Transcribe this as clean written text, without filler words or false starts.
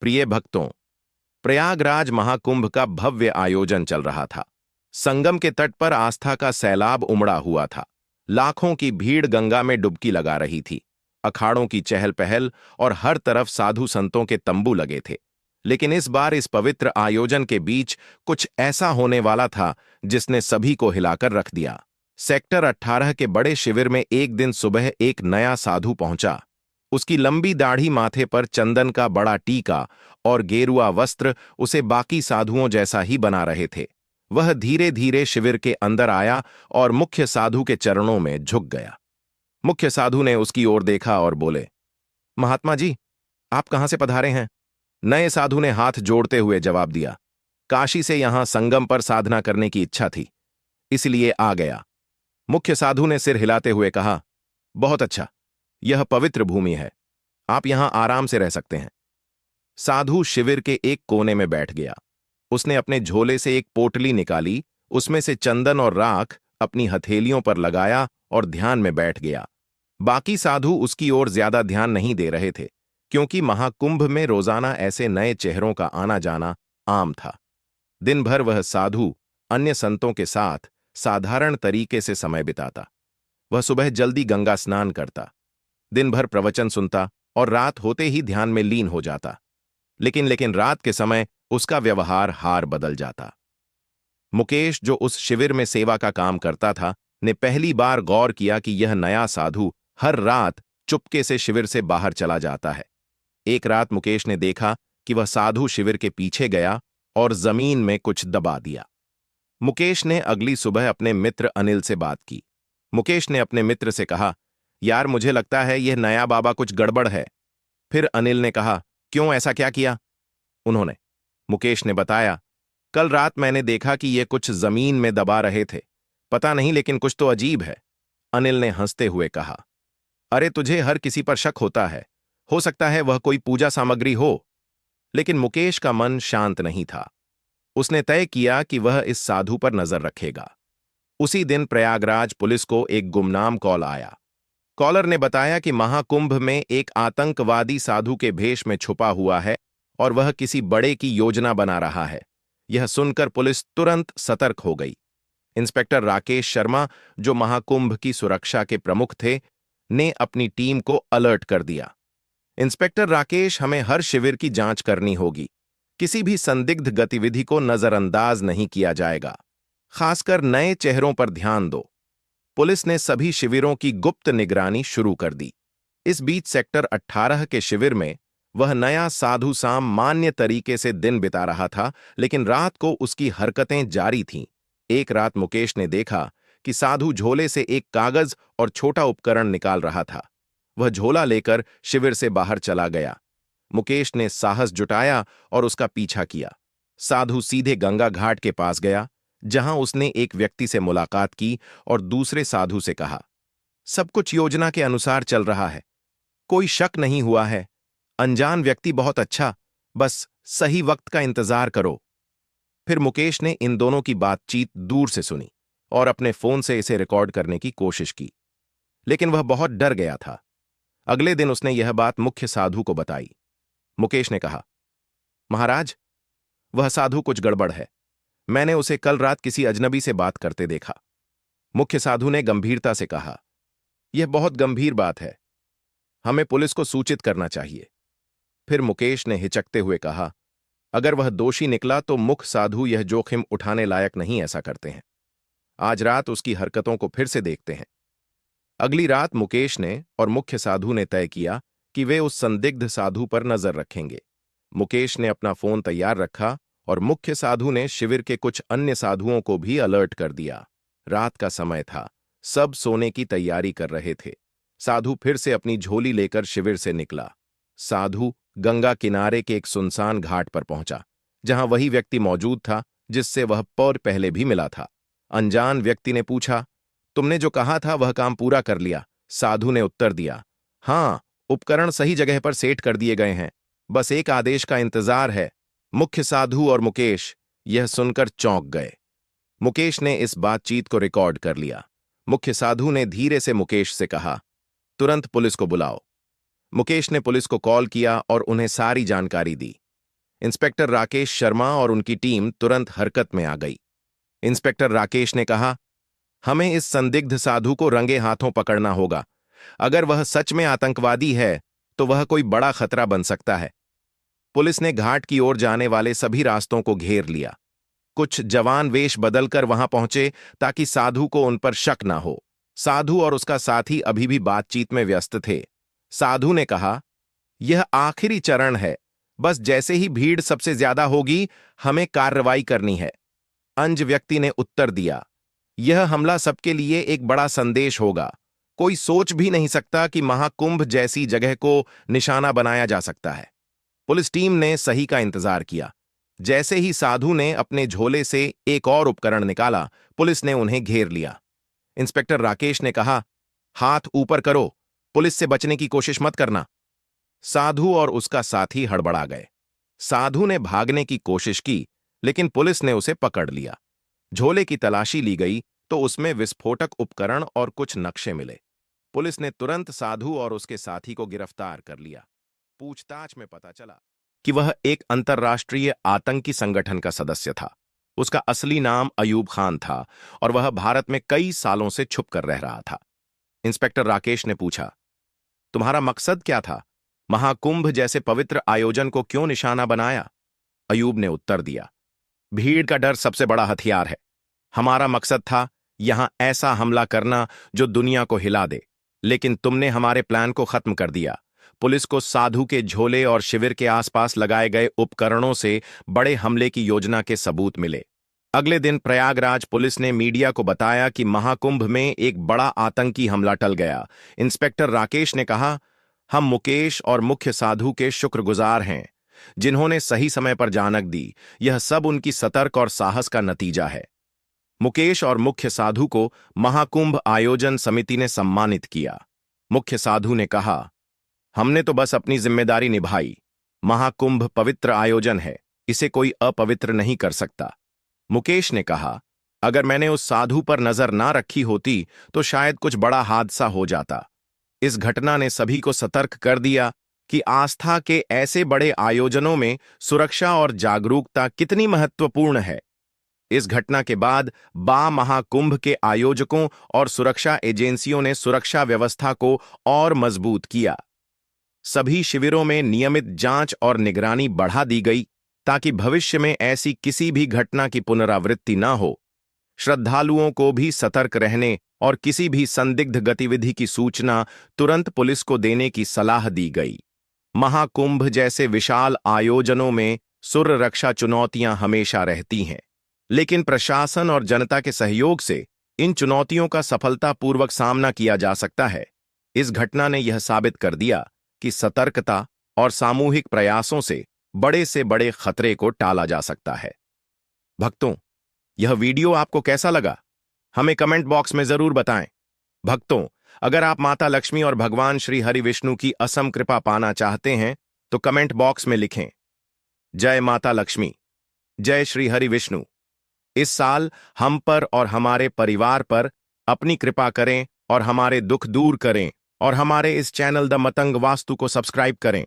प्रिय भक्तों, प्रयागराज महाकुंभ का भव्य आयोजन चल रहा था। संगम के तट पर आस्था का सैलाब उमड़ा हुआ था। लाखों की भीड़ गंगा में डुबकी लगा रही थी। अखाड़ों की चहल पहल और हर तरफ साधु संतों के तंबू लगे थे। लेकिन इस बार इस पवित्र आयोजन के बीच कुछ ऐसा होने वाला था जिसने सभी को हिलाकर रख दिया। सेक्टर 18 के बड़े शिविर में एक दिन सुबह एक नया साधु पहुंचा। उसकी लंबी दाढ़ी, माथे पर चंदन का बड़ा टीका और गेरुआ वस्त्र उसे बाकी साधुओं जैसा ही बना रहे थे। वह धीरे धीरे शिविर के अंदर आया और मुख्य साधु के चरणों में झुक गया। मुख्य साधु ने उसकी ओर देखा और बोले, महात्मा जी, आप कहां से पधारे हैं? नए साधु ने हाथ जोड़ते हुए जवाब दिया, काशी से यहां संगम पर साधना करने की इच्छा थी, इसलिए आ गया। मुख्य साधु ने सिर हिलाते हुए कहा, बहुत अच्छा, यह पवित्र भूमि है, आप यहां आराम से रह सकते हैं। साधु शिविर के एक कोने में बैठ गया। उसने अपने झोले से एक पोटली निकाली, उसमें से चंदन और राख अपनी हथेलियों पर लगाया और ध्यान में बैठ गया। बाकी साधु उसकी ओर ज्यादा ध्यान नहीं दे रहे थे, क्योंकि महाकुंभ में रोजाना ऐसे नए चेहरों का आना जाना आम था। दिन भर वह साधु अन्य संतों के साथ साधारण तरीके से समय बिताता। वह सुबह जल्दी गंगा स्नान करता, दिन भर प्रवचन सुनता और रात होते ही ध्यान में लीन हो जाता। लेकिन रात के समय उसका व्यवहार हार बदल जाता। मुकेश, जो उस शिविर में सेवा का काम करता था, ने पहली बार गौर किया कि यह नया साधु हर रात चुपके से शिविर से बाहर चला जाता है। एक रात मुकेश ने देखा कि वह साधु शिविर के पीछे गया और जमीन में कुछ दबा दिया। मुकेश ने अगली सुबह अपने मित्र अनिल से बात की। मुकेश ने अपने मित्र से कहा, यार, मुझे लगता है यह नया बाबा कुछ गड़बड़ है। फिर अनिल ने कहा, क्यों, ऐसा क्या किया? उन्होंने मुकेश ने बताया, कल रात मैंने देखा कि ये कुछ जमीन में दबा रहे थे, पता नहीं, लेकिन कुछ तो अजीब है। अनिल ने हंसते हुए कहा, अरे, तुझे हर किसी पर शक होता है, हो सकता है वह कोई पूजा सामग्री हो। लेकिन मुकेश का मन शांत नहीं था। उसने तय किया कि वह इस साधु पर नजर रखेगा। उसी दिन प्रयागराज पुलिस को एक गुमनाम कॉल आया। कॉलर ने बताया कि महाकुंभ में एक आतंकवादी साधु के भेष में छुपा हुआ है और वह किसी बड़े की योजना बना रहा है। यह सुनकर पुलिस तुरंत सतर्क हो गई। इंस्पेक्टर राकेश शर्मा, जो महाकुंभ की सुरक्षा के प्रमुख थे, ने अपनी टीम को अलर्ट कर दिया। इंस्पेक्टर राकेश, हमें हर शिविर की जांच करनी होगी। किसी भी संदिग्ध गतिविधि को नजरअंदाज नहीं किया जाएगा। खासकर नए चेहरों पर ध्यान दो। पुलिस ने सभी शिविरों की गुप्त निगरानी शुरू कर दी। इस बीच सेक्टर 18 के शिविर में वह नया साधु सामान्य तरीके से दिन बिता रहा था, लेकिन रात को उसकी हरकतें जारी थीं। एक रात मुकेश ने देखा कि साधु झोले से एक कागज और छोटा उपकरण निकाल रहा था। वह झोला लेकर शिविर से बाहर चला गया। मुकेश ने साहस जुटाया और उसका पीछा किया। साधु सीधे गंगा घाट के पास गया, जहां उसने एक व्यक्ति से मुलाकात की और दूसरे साधु से कहा, सब कुछ योजना के अनुसार चल रहा है, कोई शक नहीं हुआ है। अनजान व्यक्ति बहुत अच्छा, बस सही वक्त का इंतजार करो। फिर मुकेश ने इन दोनों की बातचीत दूर से सुनी और अपने फोन से इसे रिकॉर्ड करने की कोशिश की, लेकिन वह बहुत डर गया था। अगले दिन उसने यह बात मुख्य साधु को बताई। मुकेश ने कहा, महाराज, वह साधु कुछ गड़बड़ है। मैंने उसे कल रात किसी अजनबी से बात करते देखा। मुख्य साधु ने गंभीरता से कहा, यह बहुत गंभीर बात है, हमें पुलिस को सूचित करना चाहिए। फिर मुकेश ने हिचकते हुए कहा, अगर वह दोषी निकला तो मुख्य साधु यह जोखिम उठाने लायक नहीं ऐसा करते हैं। आज रात उसकी हरकतों को फिर से देखते हैं। अगली रात मुकेश ने और मुख्य साधु ने तय किया कि वे उस संदिग्ध साधु पर नजर रखेंगे। मुकेश ने अपना फोन तैयार रखा और मुख्य साधु ने शिविर के कुछ अन्य साधुओं को भी अलर्ट कर दिया। रात का समय था, सब सोने की तैयारी कर रहे थे। साधु फिर से अपनी झोली लेकर शिविर से निकला। साधु गंगा किनारे के एक सुनसान घाट पर पहुंचा, जहां वही व्यक्ति मौजूद था जिससे वह पौर पहले भी मिला था। अनजान व्यक्ति ने पूछा, तुमने जो कहा था वह काम पूरा कर लिया? साधु ने उत्तर दिया, हां, उपकरण सही जगह पर सेट कर दिए गए हैं, बस एक आदेश का इंतजार है। मुख्य साधु और मुकेश यह सुनकर चौंक गए। मुकेश ने इस बातचीत को रिकॉर्ड कर लिया। मुख्य साधु ने धीरे से मुकेश से कहा, तुरंत पुलिस को बुलाओ। मुकेश ने पुलिस को कॉल किया और उन्हें सारी जानकारी दी। इंस्पेक्टर राकेश शर्मा और उनकी टीम तुरंत हरकत में आ गई। इंस्पेक्टर राकेश ने कहा, हमें इस संदिग्ध साधु को रंगे हाथों पकड़ना होगा। अगर वह सच में आतंकवादी है तो वह कोई बड़ा खतरा बन सकता है। पुलिस ने घाट की ओर जाने वाले सभी रास्तों को घेर लिया। कुछ जवान वेश बदलकर वहां पहुंचे ताकि साधु को उन पर शक ना हो। साधु और उसका साथी अभी भी बातचीत में व्यस्त थे। साधु ने कहा, यह आखिरी चरण है, बस जैसे ही भीड़ सबसे ज्यादा होगी हमें कार्रवाई करनी है। अंज व्यक्ति ने उत्तर दिया, यह हमला सबके लिए एक बड़ा संदेश होगा। कोई सोच भी नहीं सकता कि महाकुंभ जैसी जगह को निशाना बनाया जा सकता है। पुलिस टीम ने सही का इंतजार किया। जैसे ही साधु ने अपने झोले से एक और उपकरण निकाला, पुलिस ने उन्हें घेर लिया। इंस्पेक्टर राकेश ने कहा, हाथ ऊपर करो, पुलिस से बचने की कोशिश मत करना। साधु और उसका साथी हड़बड़ा गए। साधु ने भागने की कोशिश की, लेकिन पुलिस ने उसे पकड़ लिया। झोले की तलाशी ली गई तो उसमें विस्फोटक उपकरण और कुछ नक्शे मिले। पुलिस ने तुरंत साधु और उसके साथी को गिरफ्तार कर लिया। पूछताछ में पता चला कि वह एक अंतर्राष्ट्रीय आतंकी संगठन का सदस्य था। उसका असली नाम अयूब खान था और वह भारत में कई सालों से छुपकर रह रहा था। इंस्पेक्टर राकेश ने पूछा, तुम्हारा मकसद क्या था? महाकुंभ जैसे पवित्र आयोजन को क्यों निशाना बनाया? अयूब ने उत्तर दिया, भीड़ का डर सबसे बड़ा हथियार है। हमारा मकसद था यहां ऐसा हमला करना जो दुनिया को हिला दे, लेकिन तुमने हमारे प्लान को खत्म कर दिया। पुलिस को साधु के झोले और शिविर के आसपास लगाए गए उपकरणों से बड़े हमले की योजना के सबूत मिले। अगले दिन प्रयागराज पुलिस ने मीडिया को बताया कि महाकुंभ में एक बड़ा आतंकी हमला टल गया। इंस्पेक्टर राकेश ने कहा, हम मुकेश और मुख्य साधु के शुक्रगुजार हैं, जिन्होंने सही समय पर जानक दी। यह सब उनकी सतर्क और साहस का नतीजा है। मुकेश और मुख्य साधु को महाकुंभ आयोजन समिति ने सम्मानित किया। मुख्य साधु ने कहा, हमने तो बस अपनी जिम्मेदारी निभाई। महाकुंभ पवित्र आयोजन है, इसे कोई अपवित्र नहीं कर सकता। मुकेश ने कहा, अगर मैंने उस साधु पर नजर ना रखी होती तो शायद कुछ बड़ा हादसा हो जाता। इस घटना ने सभी को सतर्क कर दिया कि आस्था के ऐसे बड़े आयोजनों में सुरक्षा और जागरूकता कितनी महत्वपूर्ण है। इस घटना के बाद महाकुंभ के आयोजकों और सुरक्षा एजेंसियों ने सुरक्षा व्यवस्था को और मजबूत किया। सभी शिविरों में नियमित जांच और निगरानी बढ़ा दी गई ताकि भविष्य में ऐसी किसी भी घटना की पुनरावृत्ति न हो। श्रद्धालुओं को भी सतर्क रहने और किसी भी संदिग्ध गतिविधि की सूचना तुरंत पुलिस को देने की सलाह दी गई। महाकुंभ जैसे विशाल आयोजनों में सुर रक्षा चुनौतियां हमेशा रहती हैं, लेकिन प्रशासन और जनता के सहयोग से इन चुनौतियों का सफलतापूर्वक सामना किया जा सकता है। इस घटना ने यह साबित कर दिया कि सतर्कता और सामूहिक प्रयासों से बड़े खतरे को टाला जा सकता है। भक्तों, यह वीडियो आपको कैसा लगा? हमें कमेंट बॉक्स में जरूर बताएं। भक्तों, अगर आप माता लक्ष्मी और भगवान श्री हरि विष्णु की असम कृपा पाना चाहते हैं तो कमेंट बॉक्स में लिखें, जय माता लक्ष्मी, जय श्री हरि विष्णु। इस साल हम पर और हमारे परिवार पर अपनी कृपा करें और हमारे दुख दूर करें और हमारे इस चैनल द मतंग वास्तु को सब्सक्राइब करें।